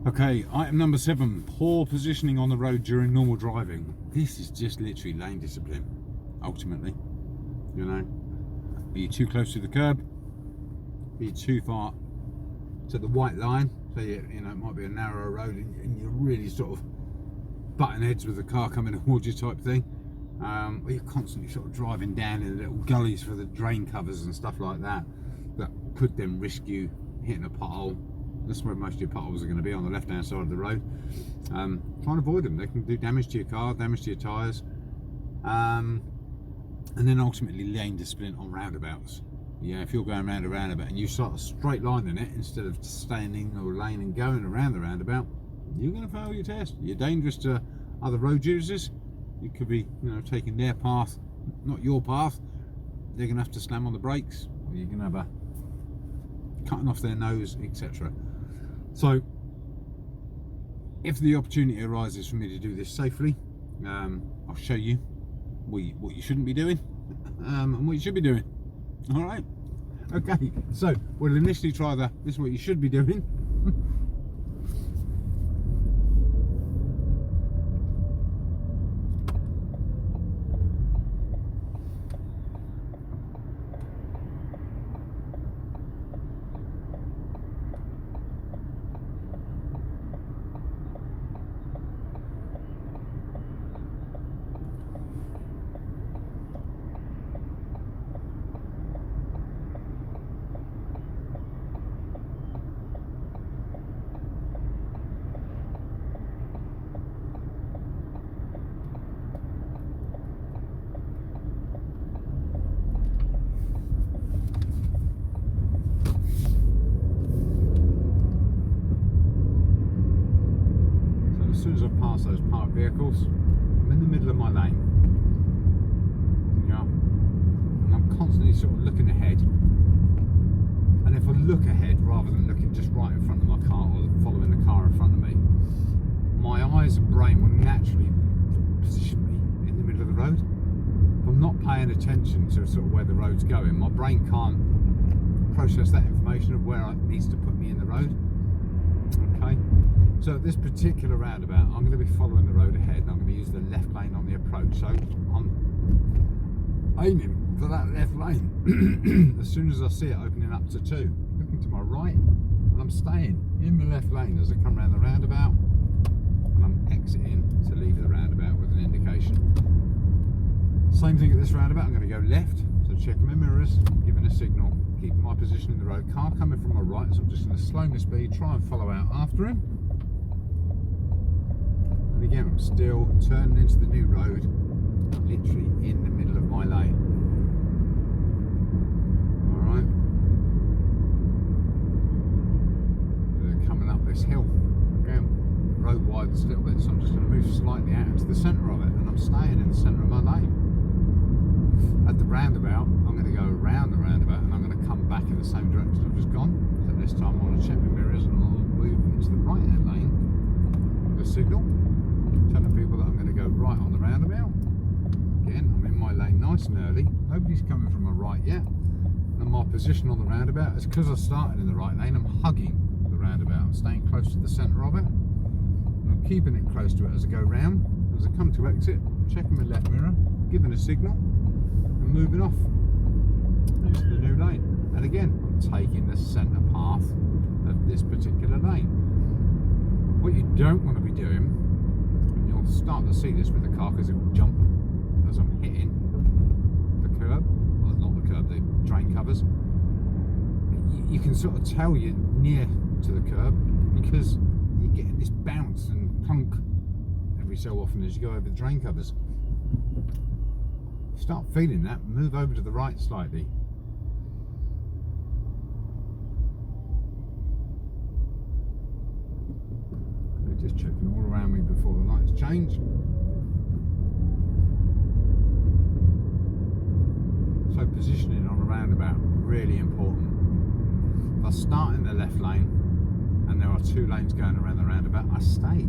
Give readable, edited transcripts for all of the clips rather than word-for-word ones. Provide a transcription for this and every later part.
Okay, item number 7, poor positioning on the road during normal driving. This is just literally lane discipline, ultimately. You know, are you too close to the curb? Are you too far to the white line? So you know, it might be a narrower road and you're really sort of butting heads with the car coming towards you type thing. Or you're constantly sort of driving down in the little gullies for the drain covers and stuff like that, that could then risk you hitting a pothole. That's where most of your potholes are going to be, on the left hand side of the road. Try and avoid them. They can do damage to your car, damage to your tyres, and then ultimately lane discipline on roundabouts. Yeah, if you're going around a roundabout and you start a straight line in it instead of staying in your lane and going around the roundabout, you're going to fail your test. You're dangerous to other road users. You could be, you know, taking their path, not your path. They're going to have to slam on the brakes, or you're going to have a cutting off their nose, etc. So, if the opportunity arises for me to do this safely, I'll show you what you shouldn't be doing and what you should be doing. All right. Okay. So we'll initially try this is what you should be doing. As soon as I pass those parked vehicles, I'm in the middle of my lane. Yeah, and I'm constantly sort of looking ahead. And if I look ahead rather than looking just right in front of my car or following the car in front of me, my eyes and brain will naturally position me in the middle of the road. If I'm not paying attention to sort of where the road's going, my brain can't process that information of where it needs to put me in the road. Okay. So at this particular roundabout, I'm going to be following the road ahead and I'm going to use the left lane on the approach. So I'm aiming for that left lane. As soon as I see it opening up to 2, looking to my right, and I'm staying in the left lane as I come around the roundabout, and I'm exiting to leave the roundabout with an indication. Same thing at this roundabout, I'm going to go left, so checking my mirrors, giving a signal, keeping my position in the road. Car coming from my right, so I'm just going to slow my speed, try and follow out after him. And again, I'm still turning into the new road, literally in the middle of my lane. Alright. They're coming up this hill. Again, the road widens a little bit, so I'm just going to move slightly out into the centre of it, and I'm staying in the centre of my lane. At the roundabout, I'm going to go around the roundabout, and I'm going to come back in the same direction I've just gone. So this time I want to check my mirrors, and I'll move into the right-hand lane. The signal. Telling people that I'm going to go right on the roundabout. Again, I'm in my lane nice and early. Nobody's coming from my right yet. And my position on the roundabout is, because I started in the right lane, I'm hugging the roundabout. I'm staying close to the centre of it. And I'm keeping it close to it as I go round. As I come to exit, checking my left mirror, giving a signal, and moving off into the new lane. And again, I'm taking the centre path of this particular lane. What you don't want to be doing, start to see this with the car because it will jump as I'm hitting the curb, well not the curb, the drain covers. You can sort of tell you're near to the curb because you're getting this bounce and plunk every so often as you go over the drain covers. Start feeling that, move over to the right slightly. Just checking all around me before the lights change. So positioning on a roundabout, really important. If I start in the left lane and there are 2 lanes going around the roundabout, I stay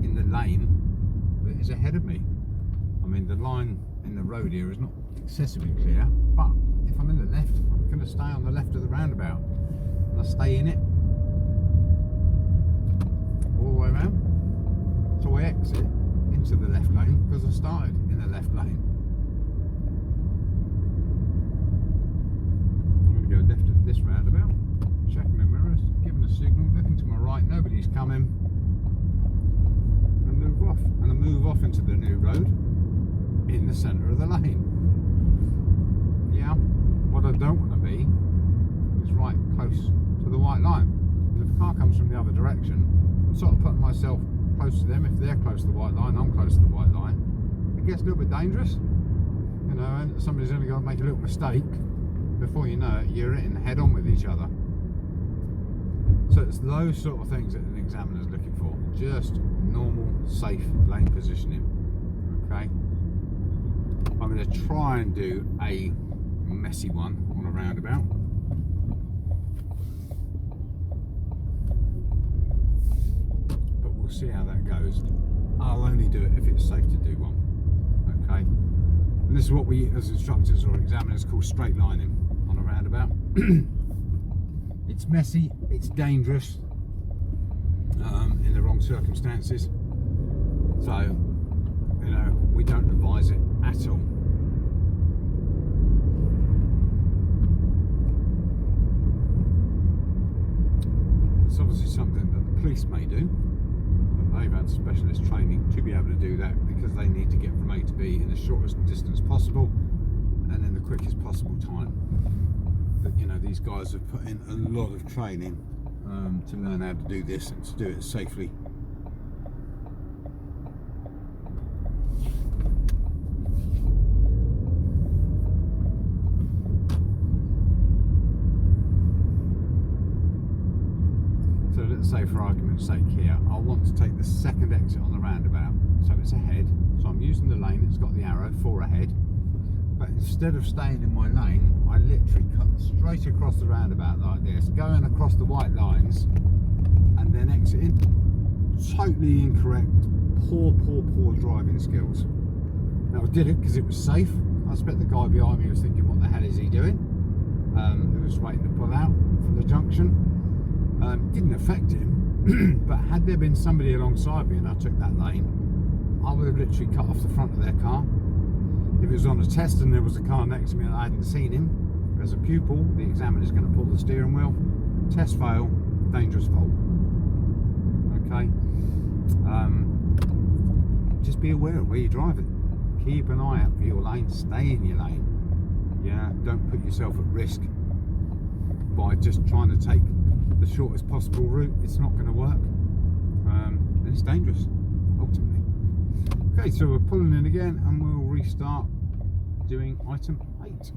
in the lane that is ahead of me. I mean, the line in the road here is not excessively clear, but if I'm in the left, I'm going to stay on the left of the roundabout and I stay in it. I exit into the left lane because I started in the left lane. I'm going to go left at this roundabout, checking my mirrors, giving a signal, looking to my right, nobody's coming, and move off. And I move off into the new road in the centre of the lane. Yeah, what I don't want to be is right close to the white line. And if a car comes from the other direction, I'm sort of putting myself close to them. If they're close to the white line, I'm close to the white line. It gets a little bit dangerous, you know, and somebody's only going to make a little mistake. Before you know it, you're hitting head on with each other. So it's those sort of things that an examiner's looking for. Just normal, safe lane positioning. Okay. I'm going to try and do a messy one on a roundabout. But we'll see how that goes. I'll only do it if it's safe to do one. Okay. And this is what we as instructors or examiners call straight lining on a roundabout. It's messy, it's dangerous in the wrong circumstances. So, you know, we don't advise it at all. It's obviously something that the police may do, but they've had specialist training to be able to do that because they need to get from A to B in the shortest distance possible and in the quickest possible time. But you know, these guys have put in a lot of training to learn how to do this and to do it safely. So let's say, for argument's sake here, I want to take the second exit on the roundabout. So it's ahead, so I'm using the lane, it's got the arrow for ahead. But instead of staying in my lane, I literally cut straight across the roundabout like this, going across the white lines and then exiting. Totally incorrect, poor driving skills. Now I did it because it was safe. I expect the guy behind me was thinking, what the hell is he doing? He was waiting to pull out from the junction. Didn't affect him, but had there been somebody alongside me and I took that lane, I would have literally cut off the front of their car. If it was on a test and there was a car next to me and I hadn't seen him, as a pupil, the examiner's going to pull the steering wheel. Test fail, dangerous fault. Okay. Just be aware of where you're driving. Keep an eye out for your lane. Stay in your lane. Yeah. Don't put yourself at risk by just trying to take the shortest possible route. It's not going to work, and it's dangerous ultimately. Okay, so we're pulling in again and we'll restart doing item 8.